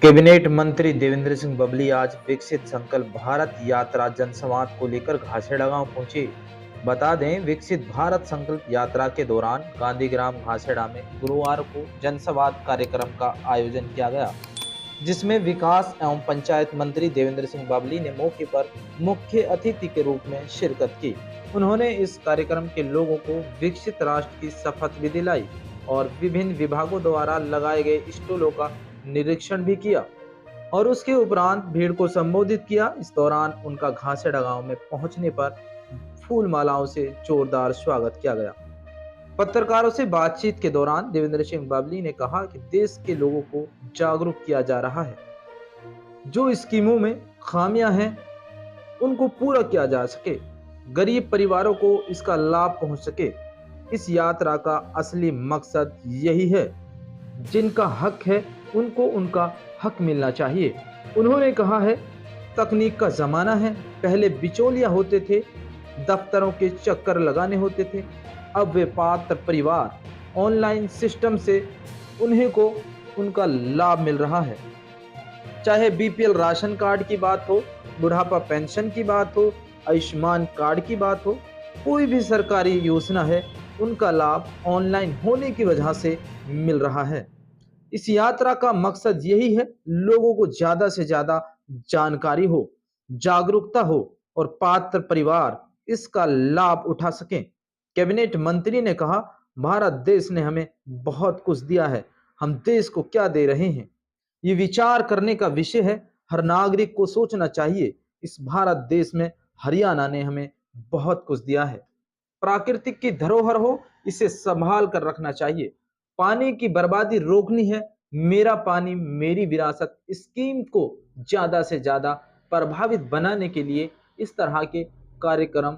Cabinet मंत्री देवेंद्र सिंह बबली आज विकसित संकल्प भारत यात्रा जनसंवाद को लेकर घासेड़ा गांव पहुंचे। बता दें, विकसित भारत संकल्प यात्रा के दौरान गांधीग्राम घासेड़ा में गुरुवार को जनसंवाद कार्यक्रम का आयोजन किया गया, जिसमें विकास एवं पंचायत मंत्री देवेंद्र सिंह बबली ने मौके पर मुख्य अतिथि के रूप में शिरकत की। उन्होंने इस कार्यक्रम के लोगों को विकसित राष्ट्र की शपथ भी दिलाई और विभिन्न विभागों द्वारा लगाए गए स्टॉलों का निरीक्षण भी किया और उसके उपरांत भीड़ को संबोधित किया। इस दौरान उनका घासेड़ा गांव में पहुंचने पर फूल मालाओं से जोरदार स्वागत किया गया। पत्रकारों से बातचीत के दौरान देवेंद्र सिंह बबली ने कहा कि देश के लोगों को जागरूक किया जा रहा है, जो स्कीमों में खामियां हैं उनको पूरा किया जा सके, गरीब परिवारों को इसका लाभ पहुंच सके। इस यात्रा का असली मकसद यही है, जिनका हक है उनको उनका हक मिलना चाहिए। उन्होंने कहा है, तकनीक का जमाना है, पहले बिचौलिया होते थे, दफ्तरों के चक्कर लगाने होते थे, अब वे पात्र परिवार ऑनलाइन सिस्टम से उन्हें को उनका लाभ मिल रहा है। चाहे बीपीएल राशन कार्ड की बात हो, बुढ़ापा पेंशन की बात हो, आयुष्मान कार्ड की बात हो, कोई भी सरकारी योजना है, उनका लाभ ऑनलाइन होने की वजह से मिल रहा है। इस यात्रा का मकसद यही है, लोगों को ज्यादा से ज्यादा जानकारी हो, जागरूकता हो और पात्र परिवार इसका लाभ उठा सकें। कैबिनेट मंत्री ने कहा, भारत देश ने हमें बहुत कुछ दिया है, हम देश को क्या दे रहे हैं, ये विचार करने का विषय है। हर नागरिक को सोचना चाहिए, इस भारत देश में हरियाणा ने हमें बहुत कुछ दिया है। प्राकृतिक की धरोहर हो, इसे संभाल कर रखना चाहिए। पानी की बर्बादी रोकनी है। मेरा पानी मेरी विरासत स्कीम को ज्यादा से ज्यादा प्रभावित बनाने के लिए इस तरह के कार्यक्रम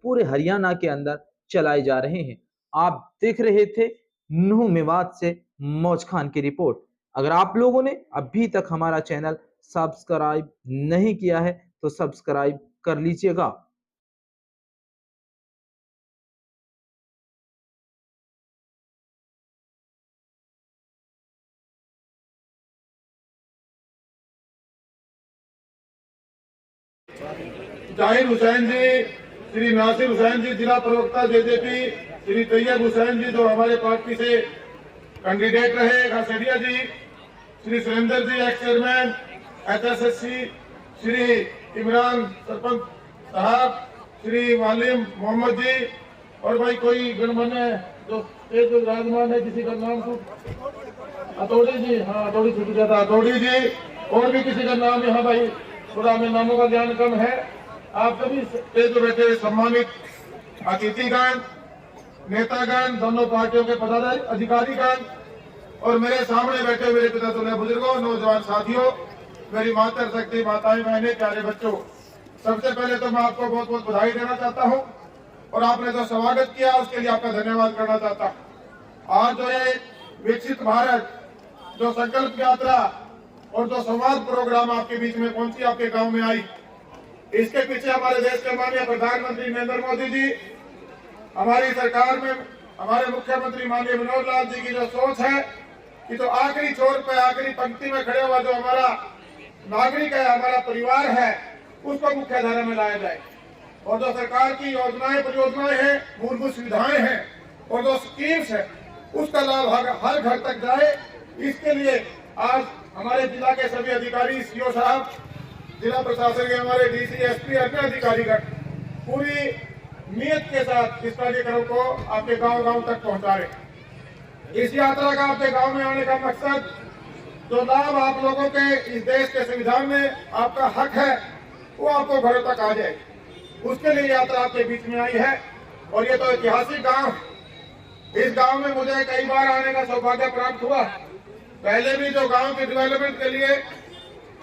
पूरे हरियाणा के अंदर चलाए जा रहे हैं। आप देख रहे थे नूह मेवात से मौज खान की रिपोर्ट। अगर आप लोगों ने अभी तक हमारा चैनल सब्सक्राइब नहीं किया है तो सब्सक्राइब कर लीजिएगा। जाहिर हुसैन जी, श्री नासिर हुसैन जी जिला प्रवक्ता जेजेपी, श्री तैयब हुसैन जी जो हमारे पार्टी से कैंडिडेट रहे घासेड़िया ji, Shri Surender ji ex chairman HSSC, Shri Imran sarpanch साहब, श्री मालिम मोहम्मद जी और भाई कोई गणमान्य जो स्टेज पर विराजमान है, किसी का नाम तो अतोड़ी जी, हाँ अतोड़ी छुट्टी जाता अतोड़ी जी, और भी किसी का नाम यहाँ भाई थोड़ा में नामों का ज्ञान कम है। आप सभी स्टेज पर बैठे सम्मानित अतिथिगण, नेतागण, दोनों पार्टियों के पदाधिकारी, अधिकारीगण और मेरे सामने बैठे मेरे पिता तुल्य बुजुर्गों, नौजवान साथियों, मेरी मातर शक्ति माताएं, बहनें, प्यारे बच्चों, सबसे पहले तो मैं आपको बहुत बहुत बधाई देना चाहता हूं और आपने जो स्वागत किया उसके लिए आपका धन्यवाद करना चाहता हूं। आज जो ये विकसित भारत जो संकल्प यात्रा और जो संवाद प्रोग्राम आपके बीच में पहुंची, आपके गांव में आई, इसके पीछे हमारे देश के माननीय प्रधानमंत्री नरेंद्र मोदी जी, हमारी सरकार में हमारे मुख्यमंत्री माननीय मनोहर लाल जी की जो सोच है कि जो आखिरी छोर पे आखिरी पंक्ति में खड़े हुआ जो हमारा नागरिक है, हमारा परिवार है, उसको मुख्य धारा में लाया जाए और जो सरकार की योजनाएं परियोजनाएं हैं, मूलभूत सुविधाएं हैं और जो स्कीम्स है उसका लाभ हर घर तक जाए। इसके लिए आज हमारे जिला के सभी अधिकारी, सीओ साहब, जिला प्रशासन के हमारे डीसी, एसपी, अन्य अधिकारीगण पूरी नियत के साथ इस कार्यक्रम को आपके गांव-गांव तक पहुंचा रहे। इस यात्रा का आपके गांव में आने का मकसद, जो लाभ आप लोगों के इस देश के संविधान में आपका हक है वो आपको घरों तक आ जाए, उसके लिए यात्रा आपके बीच में आई है। और ये तो ऐतिहासिक गांव, इस गांव में मुझे कई बार आने का सौभाग्य प्राप्त हुआ। पहले भी जो गांव के डेवलपमेंट के लिए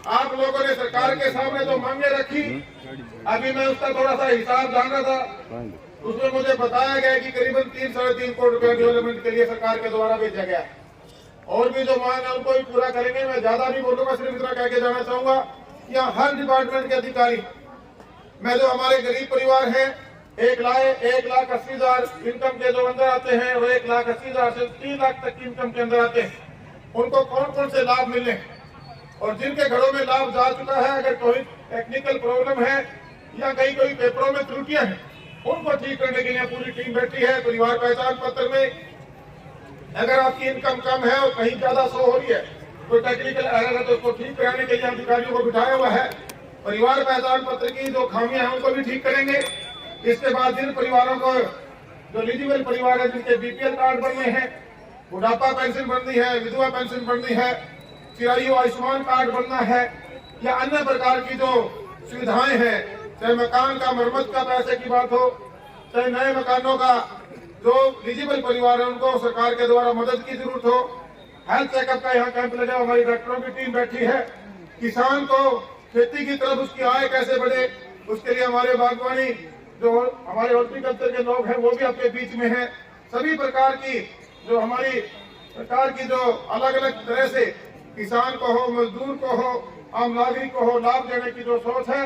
आप लोगों ने सरकार के सामने जो मांगे रखी, अभी मैं उसका थोड़ा सा हिसाब जान रहा था, उसमें मुझे बताया गया कि करीबन 3-3.5 करोड़ रुपए डेवलपमेंट के लिए सरकार के द्वारा भेजा गया। और भी जो मांग है उनको भी पूरा करेंगे। मैं ज्यादा नहीं बोलूंगा, सिर्फ इतना कह के जाना चाहूंगा कि यहाँ हर डिपार्टमेंट के अधिकारी में जो हमारे गरीब परिवार हैं, 1,80,000 इनकम के जो अंदर आते हैं और 1,80,000 से 3 लाख तक की इनकम के अंदर आते हैं, उनको कौन कौन से लाभ मिलने और जिनके घरों में लाभ जा चुका है, अगर कोई टेक्निकल प्रॉब्लम है या कहीं कोई पेपरों में त्रुटियां हैं, उनको ठीक करने के लिए पूरी टीम बैठी है। परिवार पहचान पत्र में अगर आपकी इनकम कम है और कहीं ज्यादा शो हो रही है, कोई टेक्निकल एरर है, तो उसको ठीक कराने के लिए अधिकारियों को बिठाया हुआ है। परिवार पहचान पत्र की जो खामियां हैं उनको भी ठीक करेंगे। इसके बाद जिन परिवारों को, जो एलिजिबल परिवार है, जिनके बीपीएल कार्ड बनने हैं, बुढ़ापा पेंशन बननी है, विधवा पेंशन बननी है, चिरायु आयुष्मान कार्ड बनना है, या अन्य प्रकार की जो सुविधाएं हैं, चाहे मकान का मरम्मत का पैसे की बात हो, चाहे नए मकानों का जो एलिजिबल परिवार है उनको सरकार के द्वारा मदद की जरूरत हो, हेल्थ चेकअप का यहाँ कैंप लगा, हमारी डॉक्टरों की टीम बैठी है। किसान को खेती की तरफ उसकी आय कैसे बढ़े, उसके लिए हमारे बागवानी जो हमारे हॉर्टिकल्चर के लोग हैं वो भी आपके बीच में हैं। सभी प्रकार की जो हमारी सरकार की जो अलग अलग तरह से किसान को हो, मजदूर को हो, आम नागरिक को हो, लाभ देने की जो सोच है,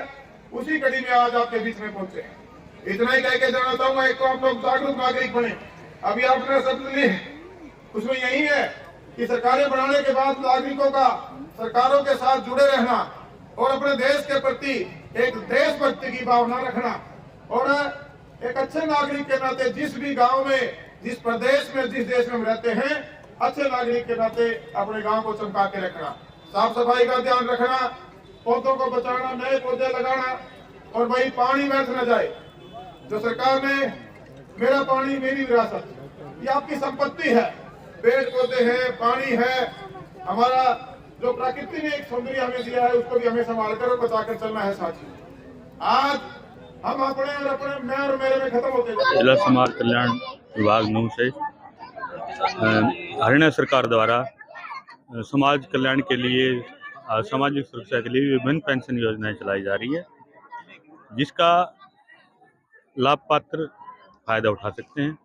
उसी कड़ी में आज आपके बीच में पहुंचे हैं। इतना ही कह के जाना चाहूंगा, एक तो आप लोग जागरूक नागरिक बने। अभी आपने शब्द लिए, उसमें यही है कि सरकारें बनाने के बाद नागरिकों का सरकारों के साथ जुड़े रहना और अपने देश के प्रति एक देशभक्ति की भावना रखना, और एक अच्छे नागरिक के नाते जिस भी गांव में, जिस प्रदेश में, जिस देश में हम रहते हैं, अच्छे नागरिक के नाते अपने गांव को चमका के रखना, साफ सफाई का ध्यान रखना, पौधों को बचाना, नए पौधे लगाना, और वही पानी व्यर्थ न जाए। जो सरकार ने मेरा पानी मेरी विरासत, ये आपकी संपत्ति है, पेड़ पौधे हैं, पानी है, हमारा जो प्रकृति ने एक सौंदर्य हमें दिया है, उसको भी हमें संभाल कर और बचाकर चलना है साथी। आज हम अपने और अपने मैं और मेरे में खत्म होते हैं। जिला समाज कल्याण विभाग नूं से हरियाणा सरकार द्वारा समाज कल्याण के लिए, सामाजिक सुरक्षा के लिए विभिन्न पेंशन योजनाएं चलाई जा रही है, जिसका लाभ पात्र फायदा उठा सकते हैं।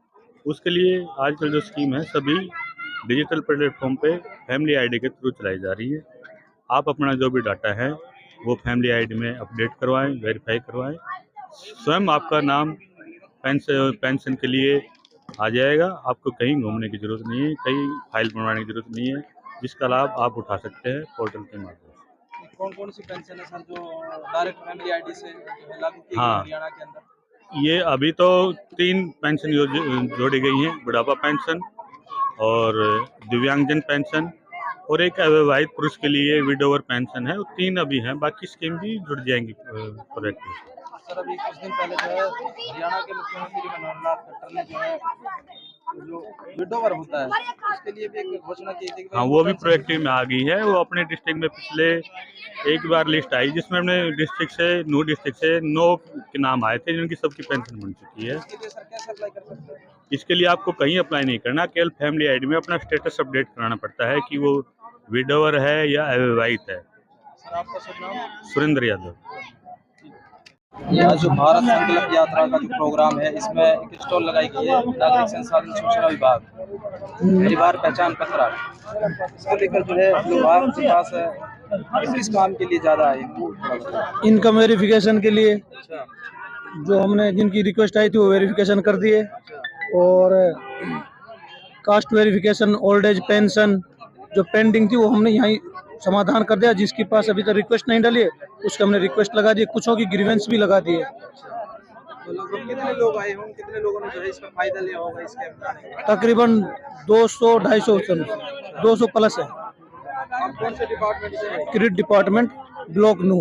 उसके लिए आजकल जो स्कीम है सभी डिजिटल प्लेटफॉर्म पे फैमिली आईडी के थ्रू चलाई जा रही है। आप अपना जो भी डाटा है वो फैमिली आईडी में अपडेट करवाएं, वेरीफाई करवाएं, स्वयं आपका नाम पेंशन के लिए आ जाएगा। आपको कहीं घूमने की जरूरत नहीं है, कहीं फाइल बनवाने की जरूरत नहीं है, जिसका लाभ आप उठा सकते हैं पोर्टल के माध्यम से। कौन कौन सी पेंशन है सर जो डायरेक्ट फैमिली आईडी से लागू की गई हरियाणा के अंदर? ये अभी तो 3 पेंशन जोड़ी गई हैं, बुढ़ापा पेंशन और दिव्यांगजन पेंशन, और एक अविवाहित पुरुष के लिए विडोवर पेंशन है। 3 अभी हैं, बाकी स्कीम भी जुड़ जाएंगी प्रोजेक्ट में। सर अभी कुछ दिन पहले जो है हरियाणा के मुख्यमंत्री मनोहर लाल खट्टर ने जो है जो विडोवर होता है उसके लिए भी एक घोषणा की थी। हाँ, वो भी प्रोजेक्टिव में आ गई है। वो अपने डिस्ट्रिक्ट में पिछले एक बार लिस्ट आई जिसमें अपने डिस्ट्रिक्ट से 9 के नाम आए थे जिनकी सबकी पेंशन बन चुकी है। इसके लिए सर कैसे अप्लाई कर सकते हैं? इसके लिए आपको कहीं अप्लाई नहीं करना, केवल फैमिली आईडी में अपना स्टेटस अपडेट कराना पड़ता है कि वो विडोवर है या अविवाहित है। सर आपका शुभ नाम? सुरेंद्र यादव। यह जो भारत संकल्प यात्रा का जो प्रोग्राम है, इसमें एक स्टॉल लगाई गई है नागरिक संसाधन सूचना विभाग, परिवार पहचान पत्र, इसको लेकर जो है लोग आपके पास है किस काम के लिए ज्यादा है? इनकम वेरिफिकेशन के लिए। जो हमने जिनकी रिक्वेस्ट आई थी वो वेरिफिकेशन कर दिए, और caste verification, old age pension जो पेंडिंग थी वो हमने यहाँ समाधान कर दिया। जिसके पास अभी तक रिक्वेस्ट नहीं डाली है उसके हमने रिक्वेस्ट लगा दी, कुछों की ग्रीवेंस भी लगा दिए। तो लगभग कितने लोग आए होंगे, कितने लोगों ने जो है इसका फायदा लिया होगा इसके? तकरीबन 200-250 200 प्लस है। आप कौन से डिपार्टमेंट से हैं? क्रेडिट डिपार्टमेंट, ब्लॉक नू।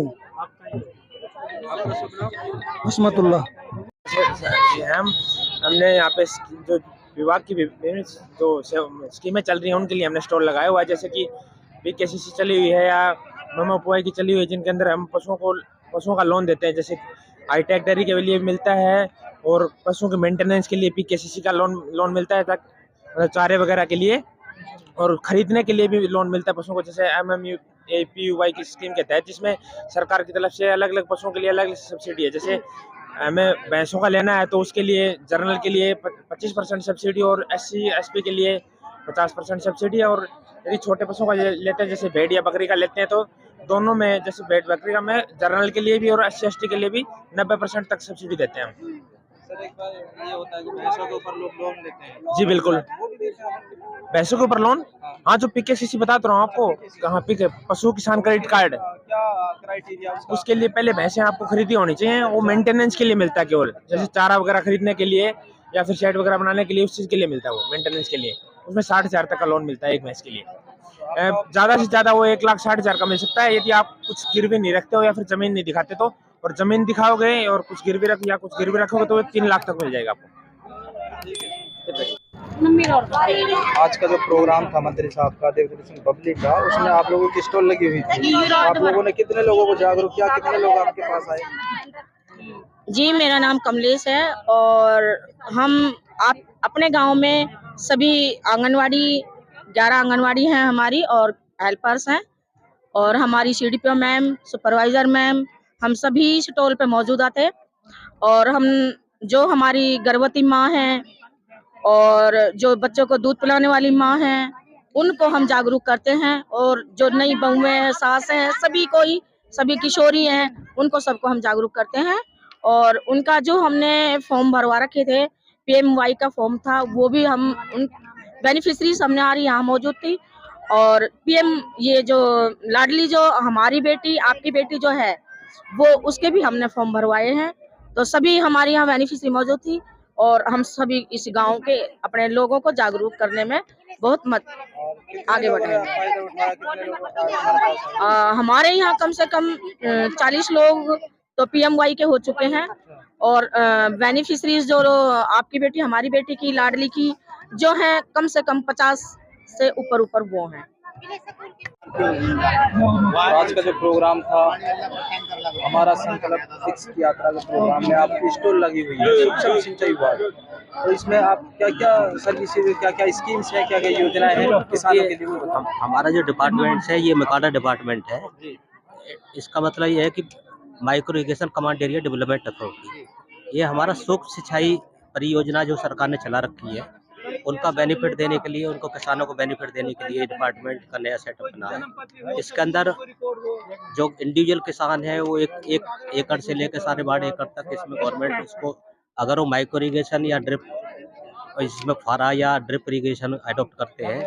आपका शुभ नाम? हस्मतुल्लाह। हमने यहाँ पे जो विभाग की विभिन्न जो स्कीमें चल रही हैं उनके लिए हमने स्टॉल लगाया हुआ है, जैसे कि PKCC चली हुई है या MMOPY की चली हुई है, जिनके अंदर हम पशुओं का लोन देते हैं। जैसे हाईटेक डेयरी के लिए मिलता है, और पशुओं के मेंटेनेंस के लिए PKCC का लोन मिलता है, मतलब चारे वगैरह के लिए, और खरीदने के लिए भी लोन मिलता है पशुओं को, जैसे MMAPY की स्कीम के तहत, जिसमें सरकार की तरफ से अलग अलग पशुओं के लिए अलग अलग सब्सिडी है। जैसे हमें भैंसों का लेना है तो उसके लिए जर्नल के लिए 25% सब्सिडी, और SC SP के लिए 50% सब्सिडी है। और यदि छोटे पशुओं का लेते हैं जैसे भेड़ या बकरी का लेते हैं तो दोनों में, जैसे भेड़ बकरी का में जर्नल के लिए भी और SC ST के लिए भी 90% तक सब्सिडी देते हैं हम। सर एक बार ये होता है कि भैंसों के ऊपर लोग लोन लेते हैं। जी बिल्कुल, वो भी देते हैं अपन। पैसों के ऊपर लोन। हाँ, जो पीकेसीसी बताता रहा हूँ आपको, कहाँ पीके पशु किसान क्रेडिट कार्ड, क्या क्राइटेरिया उसका? उसके लिए पहले भैंसें आपको खरीदी होनी चाहिए। वो मेंटेनेंस के लिए मिलता है केवल, जैसे चारा वगैरह खरीदने के लिए या फिर शेड वगैरह बनाने के लिए, उस चीज के लिए मिलता है वो मेंटेनेंस के लिए। उसमें 60,000 तक का लोन मिलता है एक भैंस के लिए। ज्यादा से ज्यादा वो 1,60,000 का मिल सकता है यदि आप कुछ गिरवी नहीं रखते हो या फिर जमीन नहीं दिखाते तो। और जमीन दिखाओगे और कुछ गिरवी रखोगे तो 3 लाख तक मिल जाएगा आपको। आज का जो प्रोग्राम था मंत्री साहब का, देवेंद्र सिंह बबली का, उसमें आप लोगों की स्टॉल लगी हुई थी। आप लोगों ने कितने लोगों को जागरूक किया, कितने लोग आपके पास आए? जी, मेरा नाम कमलेश है और हम आप अपने गांव में सभी आंगनवाड़ी 11 आंगनवाड़ी हैं हमारी और हेल्पर्स हैं और हमारी सीडीपीओ मैम, सुपरवाइजर मैम, हम सभी स्टॉल पे मौजूद थे। और हम जो हमारी गर्भवती माँ हैं और जो बच्चों को दूध पिलाने वाली माँ हैं, उनको हम जागरूक करते हैं। और जो नई बहुएं हैं, सास हैं, सभी किशोरी हैं, उनको सबको हम जागरूक करते हैं। और उनका जो हमने फॉर्म भरवा रखे थे, पीएमवाई का फॉर्म था, वो भी हम उन बेनिफिशरीज हमने आ रही यहाँ मौजूद थी। और पीएम ये जो लाडली जो हमारी बेटी आपकी बेटी जो है, वो उसके भी हमने फॉर्म भरवाए हैं। तो सभी हमारे यहाँ बेनिफिशरी मौजूद थी और हम सभी इस गांव के अपने लोगों को जागरूक करने में बहुत आगे बढ़ रहे हैं। हमारे यहाँ कम से कम 40 लोग तो पीएमवाई के हो चुके हैं और बेनिफिशरीज जो आपकी बेटी हमारी बेटी की लाडली की जो है कम से कम 50 से ऊपर वो हैं। आज का जो प्रोग्राम था हमारा संकल्प फिक्स की यात्रा का प्रोग्राम में आपकी स्टॉल लगी हुई है सूक्ष्म सिंचाई विभाग, तो इसमें आप क्या क्या सर्विसेज, क्या क्या स्कीम्स है, क्या क्या योजनाएं हैं किसानों के लिए? हमारा जो डिपार्टमेंट है ये मकाना डिपार्टमेंट है। इसका मतलब ये है कि micro irrigation command area development authority, ये हमारा सूक्ष्म सिंचाई परियोजना जो सरकार ने चला रखी है, उनका बेनिफिट देने के लिए, उनको किसानों को बेनिफिट देने के लिए डिपार्टमेंट का नया सेटअप बना है। इसके अंदर जो इंडिविजुअल किसान है वो एक एकड़ से लेकर 12.5 एकड़ तक इसमें गवर्नमेंट उसको, अगर वो माइक्रो इरिगेशन या ड्रिप, इसमें फुहारा या ड्रिप इरिगेशन अडॉप्ट करते हैं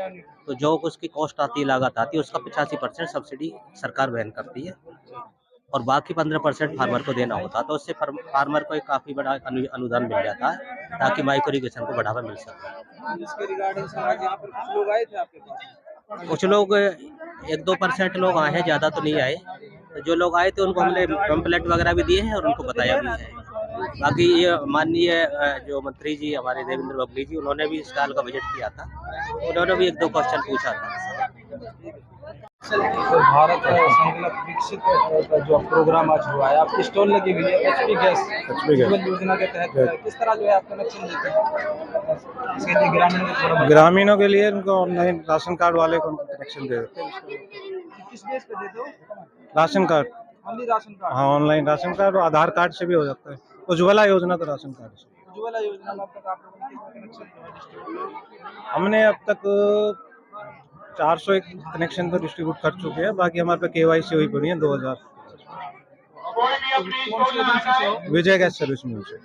तो जो उसकी कॉस्ट आती है, लागत आती है, उसका 85% सब्सिडी सरकार वहन करती है और बाकी 15% फार्मर को देना होता है। तो उससे फार्मर को एक काफ़ी बड़ा अनुदान मिल जाता है ताकि माइक्रो इरिगेशन को बढ़ावा मिल सके। इसके रिगार्डिंग समाज यहाँ पर कुछ लोग आए थे आपके पास? कुछ लोग 1-2% लोग आए हैं, ज़्यादा तो नहीं आए। तो जो लोग आए थे उनको हमने पैम्पलेट वगैरह भी दिए हैं और उनको बताया भी है। बाकी ये माननीय जो मंत्री जी हमारे देवेंद्र बबली जी, उन्होंने भी इस साल का बजट किया था, उन्होंने भी 1-2 क्वेश्चन पूछा था। तो भारत संकल्प विकसित का जो प्रोग्राम आज हुआ है, आपकी स्टॉल लगी हुई है एचपी गैस उज्ज्वल योजना के तहत, किस तरह जो है आप कनेक्शन देते हैं? इसके लिए ग्रामीणों को थोड़ा ग्रामीणों के लिए उनको ऑनलाइन राशन कार्ड वाले को कनेक्शन दे देते हैं। किस बेस पे देते हो? Ration card, only ration card? हाँ ऑनलाइन राशन कार्ड और आधार कार्ड से भी हो जाता है। उज्ज्वला योजना तो राशन कार्ड से। उज्ज्वला योजना में अब तक आप लोगों ने कितने कनेक्शन? हमने अब तक 401 कनेक्शन तो डिस्ट्रीब्यूट कर चुके हैं। बाकी हमारे पे केवाईसी हुई पड़ी है 2000 विजय गैस सर्विस मिल से।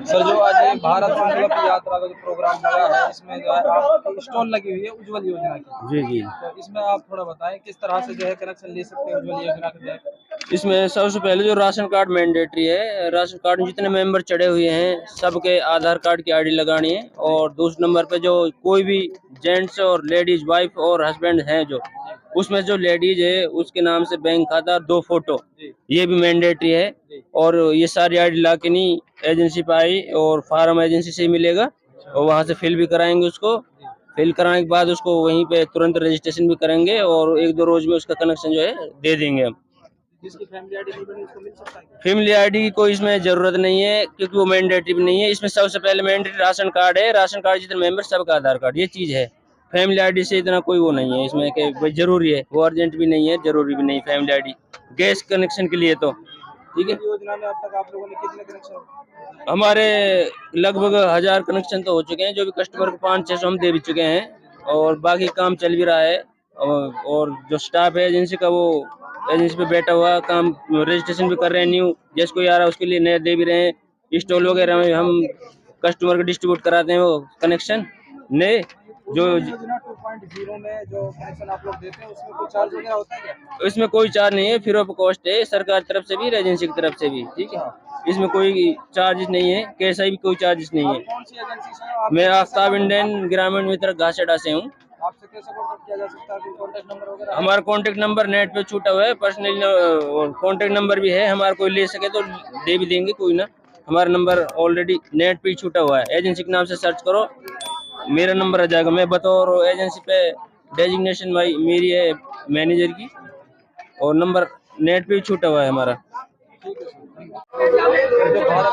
सर जो आज ये भारत संकल्प यात्रा का जो प्रोग्राम लगा है, इसमें जो है आपकी स्टॉल लगी हुई है उज्ज्वल योजना की। जी जी, तो इसमें आप थोड़ा बताएं किस तरह से जो है कनेक्शन ले सकते हैं उज्ज्वल योजना के तहत? इसमें सबसे पहले जो राशन कार्ड मैंडेटरी है, राशन कार्ड में जितने मेंबर चढ़े हुए हैं सबके आधार कार्ड की आईडी लगानी है। और दूसरे नंबर पे जो कोई भी जेंट्स और लेडीज, वाइफ और हस्बैंड हैं, जो उसमें जो लेडीज है उसके नाम से बैंक खाता, 2 फोटो, ये भी मैंडेटरी है। और ये सारी आईडी ला के नहीं एजेंसी पे आई और फार्म एजेंसी से ही मिलेगा और वहाँ से फिल भी कराएंगे। उसको फिल कराने के बाद उसको वहीं पे तुरंत रजिस्ट्रेशन भी करेंगे और 1-2 रोज में उसका कनेक्शन जो है दे देंगे हम। जिसकी फैमिली आईडी नहीं बनी उसको मिल सकता है? फैमिली आईडी की कोई इसमें जरूरत नहीं है क्योंकि वो मैंडेटरी नहीं है। इसमें सबसे पहले मैंडेटरी राशन कार्ड है, राशन कार्ड जितने मेंबर सबका आधार कार्ड, ये चीज है। फैमिली आईडी से इतना कोई वो नहीं है इसमें कि भाई जरूरी है, वो अर्जेंट भी नहीं है, जरूरी भी नहीं फैमिली आईडी गैस कनेक्शन के लिए। तो ठीक है, योजना में अब तक आप लोगों ने कितने कनेक्शन? हमारे लगभग 1000 कनेक्शन तो हो चुके हैं, जो भी कस्टमर को 500-600 हम दे भी चुके हैं और बाकी काम चल भी रहा है। और जो स्टाफ है एजेंसी का वो एजेंसी पे बैठा हुआ काम रजिस्ट्रेशन भी कर रहे हैं न्यू, जैसे कोई आ रहा है उसके लिए नए दे भी रहे हैं। स्टॉल वगैरह में हम कस्टमर को डिस्ट्रीब्यूट कराते हैं वो कनेक्शन नए जो 2.0 में जो कनेक्शन आप लोग देते हैं उसमें कोई चार्ज वगैरह होता है क्या? इसमें कोई चार्ज नहीं है, फ्री ऑफ कॉस्ट है, सरकार तरफ से भी एजेंसी की तरफ से भी, ठीक है। इसमें कोई चार्जेस नहीं है, कैसा भी कोई चार्जेस नहीं है। कौन सी एजेंसी से हो आप? मैं आफ्ताब इंडियन ग्रामीण मित्र घासेडा से हूँ। आपसे कैसे कॉन्टेक्ट किया जा सकता है? कॉन्टेक्ट नंबर वगैरह? हमारा कॉन्टेक्ट नंबर नेट पे छूटा हुआ है, पर्सनल कॉन्टेक्ट नंबर भी है हमारा, कोई ले सके तो दे भी देंगे, कोई ना। हमारा नंबर ऑलरेडी नेट पे छूटा हुआ है, एजेंसी के नाम से सर्च करो, मेरा नंबर आ जाएगा। मैं बतौर एजेंसी पे डेजिग्नेशन भाई मेरी है मैनेजर की, और नंबर नेट पे छूटा हुआ है हमारा। जो भारत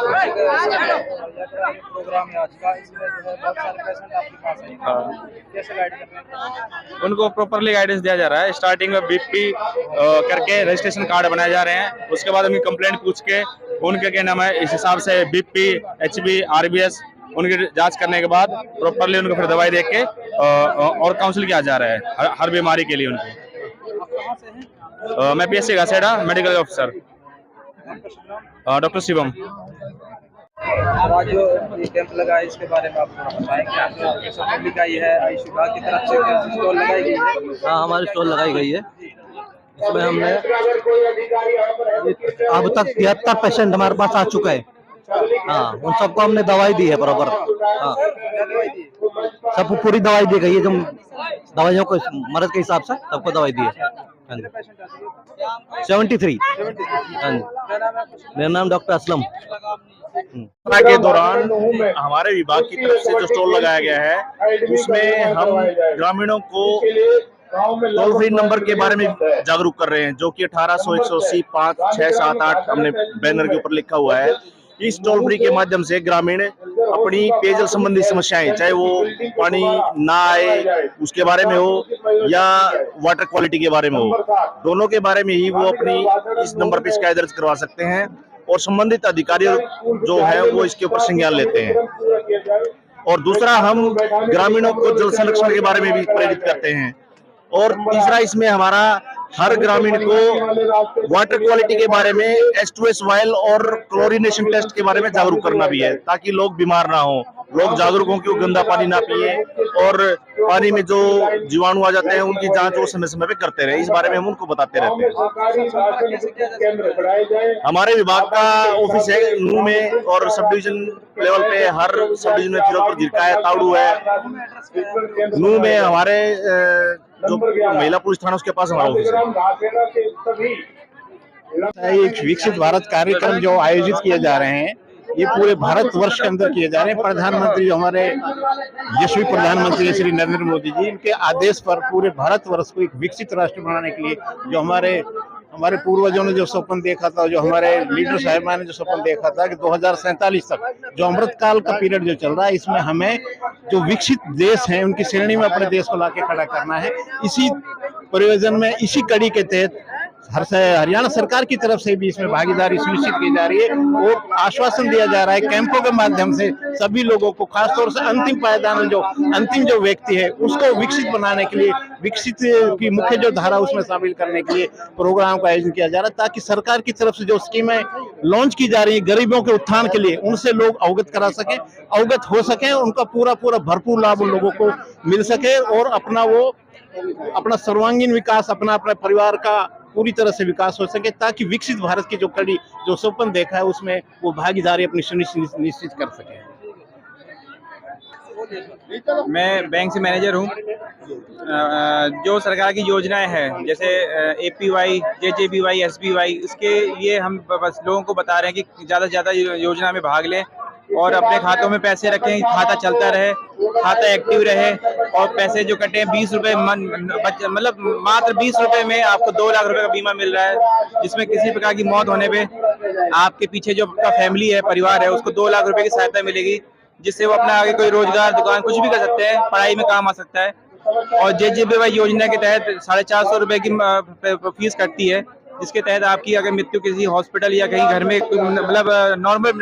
प्रोग्राम है आज का, इसमें जो है बहुत सारे पेशेंट आपके पास हैं, कैसे गाइड कर रहे हैं? उनको प्रॉपरली गाइडेंस दिया जा रहा है। स्टार्टिंग में बीपी करके रजिस्ट्रेशन कार्ड बनाए जा रहे हैं, उसके बाद उनकी कंप्लेंट पूछ के उनके क्या नाम है इस हिसाब से बीपी, एचबी, आरबीएस उनकी जांच करने के बाद प्रॉपरली उनको फिर दवाई दे के और काउंसिल किया जा रहा है हर बीमारी के लिए उनको। मैं PSC Ghaseda medical officer, doctor Shivam. आज जो ये कैंप लगा है इसके बारे में आप थोड़ा बताएं कि आप जो पब्लिक आई है आयुष विभाग की तरफ से क्या स्टॉल लगाई गई है? हाँ, हमारी स्टॉल लगाई गई है। इसमें हमने अब तक 73 पेशेंट हमारे पास आ चुका है। हाँ, उन सबको हमने दवाई दी है बराबर। हाँ, सबको पूरी दवाई दी गई है, जो दवाइयों को मर्ज के हिसाब से सबको दवाई दी है। 73। हाँ जी, मेरा नाम डॉक्टर असलम। के दौरान हमारे विभाग की तरफ से जो स्टॉल लगाया गया है उसमें हम ग्रामीणों को टोल फ्री नंबर के बारे में जागरूक कर रहे हैं, जो कि 1800 180 5 6 7 8 हमने बैनर के ऊपर लिखा हुआ है। इस टोल फ्री के माध्यम से ग्रामीण अपनी पेयजल संबंधी समस्याएं, चाहे वो पानी ना आए उसके बारे में हो या वाटर क्वालिटी के बारे में हो, दोनों के बारे में ही वो अपनी इस नंबर पर शिकायत दर्ज करवा सकते हैं और संबंधित अधिकारी जो है वो इसके ऊपर संज्ञान लेते हैं। और दूसरा, हम ग्रामीणों को जल संरक्षण के बारे में भी प्रेरित करते हैं। और तीसरा, इसमें हमारा हर ग्रामीण को वाटर क्वालिटी के बारे में H2S वायल और क्लोरीनेशन टेस्ट के बारे में जागरूक करना भी है, ताकि लोग बीमार ना हो, लोग जागरूक हों कि वो गंदा पानी ना पिए और पानी में जो जीवाणु आ जाते हैं उनकी जांच वो समय समय पे करते रहे। इस बारे में हम उनको बताते रहते हैं। हमारे विभाग का ऑफिस है नू में, और सब डिवीजन लेवल पे हर सब डिवीजन में फिरोजपुर जिरका है, तावड़ू है। नू में हमारे जो महिला पुलिस थाना उसके पास हमारा ऑफिस है। एक विकसित भारत कार्यक्रम जो आयोजित किए जा रहे हैं, ये पूरे भारत वर्ष के अंदर किए जा रहे हैं। प्रधानमंत्री जो हमारे यशस्वी प्रधानमंत्री श्री नरेंद्र मोदी जी, इनके आदेश पर पूरे भारत वर्ष को एक विकसित राष्ट्र बनाने के लिए जो हमारे पूर्वजों ने जो सपन देखा था, जो हमारे लीडर साहिबान ने जो सपन देखा था कि 2047 तक जो अमृत काल का पीरियड जो चल रहा है, इसमें हमें जो विकसित देश हैं उनकी श्रेणी में अपने देश को लाके खड़ा करना है। इसी प्रयोजन में, इसी कड़ी के तहत हरियाणा सरकार की तरफ से भी इसमें भागीदारी सुनिश्चित की जा रही है और आश्वासन दिया जा रहा है कैंपों के माध्यम से सभी लोगों को, खासतौर से अंतिम पायदान जो अंतिम जो व्यक्ति है उसको विकसित बनाने के लिए, विकसित की मुख्य जो धारा उसमें शामिल करने के लिए प्रोग्राम का आयोजन किया जा रहा है, ताकि सरकार की तरफ से जो स्कीमें लॉन्च की जा रही है गरीबों के उत्थान के लिए, उनसे लोग अवगत करा सके, अवगत हो सके, उनका पूरा भरपूर लाभ उन लोगों को मिल सके और अपना सर्वांगीण विकास, अपना परिवार का पूरी तरह से विकास हो सके, ताकि विकसित भारत की जो कड़ी जो सपन देखा है उसमें वो भागीदारी अपनी सुनिश्चित कर सके। मैं बैंक से मैनेजर हूँ। जो सरकार की योजनाएं हैं जैसे APY, JJBY, SBY, इसके लिए हम बस लोगों को बता रहे हैं कि ज़्यादा से ज़्यादा योजना में भाग लें और अपने खातों में पैसे रखें, खाता चलता रहे, खाता एक्टिव रहे और पैसे जो कटे 20 रुपए मतलब मात्र 20 रुपए में आपको 2 लाख रुपए का बीमा मिल रहा है, जिसमें किसी प्रकार की मौत होने पे आपके पीछे जो आपका फैमिली है, परिवार है, उसको 2 लाख रुपए की सहायता मिलेगी, जिससे वो अपना आगे कोई रोजगार, दुकान कुछ भी कर सकते हैं, पढ़ाई में काम आ सकता है। और JJBY योजना के तहत 450 रुपए की फीस कटती है, जिसके तहत आपकी अगर मृत्यु किसी हॉस्पिटल या कहीं घर में मतलब नॉर्मल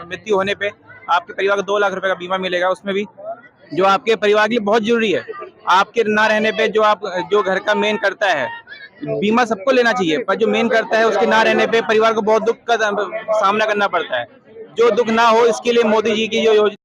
मृत्यु होने पे आपके परिवार को 2 लाख रुपए का बीमा मिलेगा। उसमें भी जो आपके परिवार के लिए बहुत जरूरी है, आपके ना रहने पे जो घर का मेन करता है, बीमा सबको लेना चाहिए, पर जो मेन करता है उसके ना रहने पे परिवार को बहुत दुख का सामना करना पड़ता है। जो दुख ना हो इसके लिए मोदी जी की जो योजना